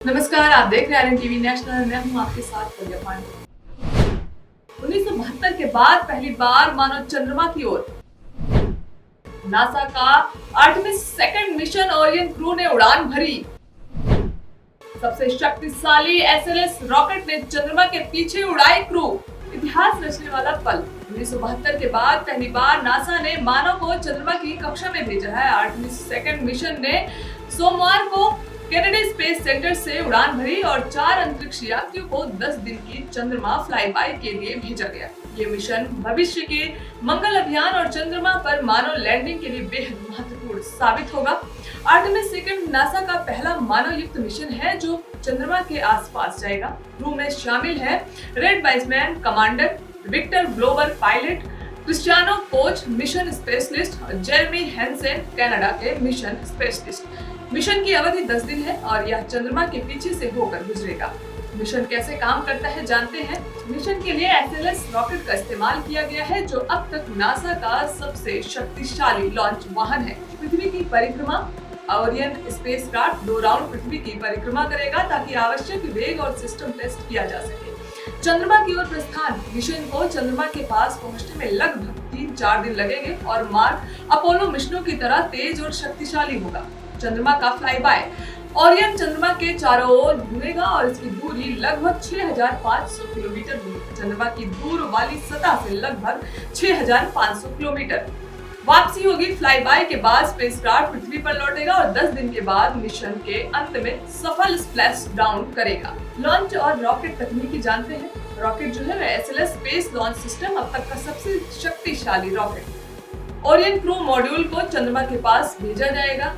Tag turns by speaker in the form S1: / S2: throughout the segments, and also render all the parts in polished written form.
S1: नमस्कार, आप देख रहे हैं आरएन टीवी नेशनल। मैं हूं आपके साथ कल्या पांडे। 1972 के बाद पहली बार मानव चंद्रमा की ओर। नासा का Artemis second mission Orion crew ने उड़ान भरी। सबसे शक्तिशाली एसएलएस रॉकेट ने चंद्रमा के पीछे उड़ाई क्रू। इतिहास रचने वाला पल। 1972 के बाद पहली बार नासा ने मानव को चंद्रमा की कक्षा में भेजा है। आर्टेमिस सेकंड मिशन ने सोमवार को कैनेडी स्पेस सेंटर से उड़ान भरी और 4 अंतरिक्ष यात्रियों को 10 दिन की चंद्रमा फ्लाईबाई के लिए भेजा गया। ये मिशन भविष्य के मंगल अभियान और चंद्रमा पर मानव लैंडिंग के लिए बेहद महत्वपूर्ण साबित होगा। आर्टेमिस सेकंड नासा का पहला मानव युक्त मिशन है जो चंद्रमा के आसपास जाएगा। क्रू में शामिल है Reid Wiseman commander, Victor Glover pilot, Christina Koch mission specialist और जेरेमी हैंसेन कनाडा के मिशन स्पेशलिस्ट। मिशन की अवधि 10 दिन है और यह चंद्रमा के पीछे से होकर गुजरेगा। मिशन कैसे काम करता है जानते हैं। मिशन के लिए एसएलएस रॉकेट का इस्तेमाल किया गया है जो अब तक नासा का सबसे शक्तिशाली लॉन्च वाहन है। पृथ्वी की परिक्रमा ओरियन स्पेसक्राफ्ट 2 राउंड पृथ्वी की परिक्रमा करेगा ताकि आवश्यक वेग और सिस्टम टेस्ट किया जा सके। चंद्रमा की ओर प्रस्थान। मिशन को चंद्रमा के पास पहुंचने में लगभग 3-4 दिन लगेंगे और मार्क अपोलो मिशनों की तरह तेज और शक्तिशाली होगा। चंद्रमा का फ्लाईबाय। ओरियन चंद्रमा के चारों ओर घूमेगा और इसकी दूरी लगभग 6500 किलोमीटर होगी। चंद्रमा की दूर वाली सतह से लगभग 6500 किलोमीटर। वापसी होगी। फ्लाईबाय के बाद स्पेसक्राफ्ट पृथ्वी पर लौटेगा और 10 दिन के बाद मिशन के अंत में सफल स्प्लैश डाउन करेगा। लॉन्च और रॉकेट तकनीकी जानते हैं। रॉकेट जो है एसएलएस स्पेस लॉन्च सिस्टम अब तक का सबसे शक्तिशाली रॉकेट। ओरियन क्रू मॉड्यूल को चंद्रमा के पास भेजा जाएगा।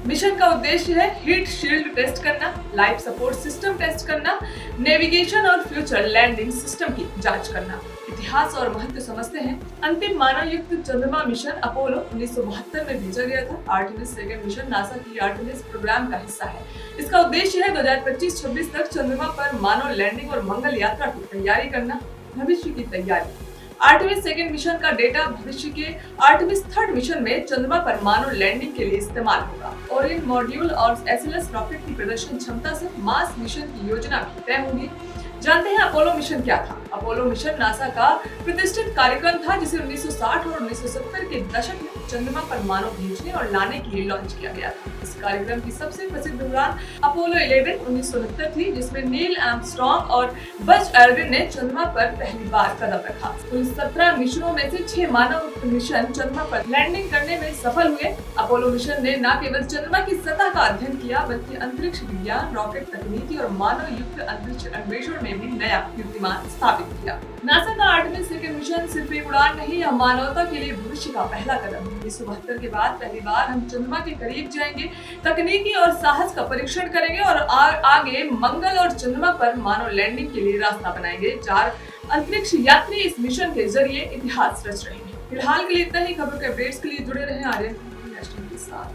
S1: मिशन का उद्देश्य है हीट शील्ड टेस्ट करना, लाइफ सपोर्ट सिस्टम टेस्ट करना, नेविगेशन और फ्यूचर लैंडिंग सिस्टम की जांच करना। इतिहास और महत्व समझते हैं। अंतिम मानव युक्त चंद्रमा मिशन अपोलो 1972 में भेजा गया था। आर्टेमिस सेकंड मिशन नासा की आर्टेमिस प्रोग्राम का हिस्सा है। इसका उद्देश्य है 2025-26 तक चंद्रमा पर मानव लैंडिंग और मंगल यात्रा की तैयारी करना। भविष्य की तैयारी। आर्टेमिस सेकंड मिशन का डेटा भविष्य के आर्टेमिस थर्ड मिशन में चंद्रमा पर मानव लैंडिंग के लिए इस्तेमाल होगा। ओरियन मॉड्यूल और एसएलएस रॉकेट की प्रदर्शन क्षमता से मार्स मिशन की योजना भी तय होगी। जानते हैं अपोलो मिशन क्या था। अपोलो मिशन नासा का प्रतिष्ठित कार्यक्रम था जिसे 1960 और 1970 के दशक में चंद्रमा पर मानव भेजने और लाने के लिए लॉन्च किया गया था। इस कार्यक्रम की सबसे प्रसिद्ध उड़ान अपोलो 11 1969 थी जिसमें नील आर्मस्ट्रॉन्ग और बज एल्ड्रिन ने चंद्रमा पर पहली बार कदम रखा। कुल 17 मिशनों में से 6 मानव मिशन चंद्रमा पर लैंडिंग करने में सफल हुए। अपोलो मिशन ने न केवल चंद्रमा की सतह का अध्ययन किया बल्कि अंतरिक्ष विज्ञान, रॉकेट तकनीकी और मानव युक्त अंतरिक्ष अन्वेषण में भी नया कीर्तिमान स्थापित किया। नासा का आर्टेमिस सेकंड मिशन सिर्फ एक उड़ान नहीं, यह मानवता के लिए भविष्य का पहला कदम है। 1972 के बाद पहली बार हम चंद्रमा के करीब जाएंगे, तकनीकी और साहस का परीक्षण करेंगे और आगे मंगल और चंद्रमा पर मानव लैंडिंग के लिए रास्ता बनाएंगे। 4 अंतरिक्ष यात्री इस मिशन के जरिए इतिहास रच रहे हैं। फिलहाल के लिए इतना ही। खबरों के अपडेट्स के लिए जुड़े रहें आरएन टीवी नेशनल के साथ।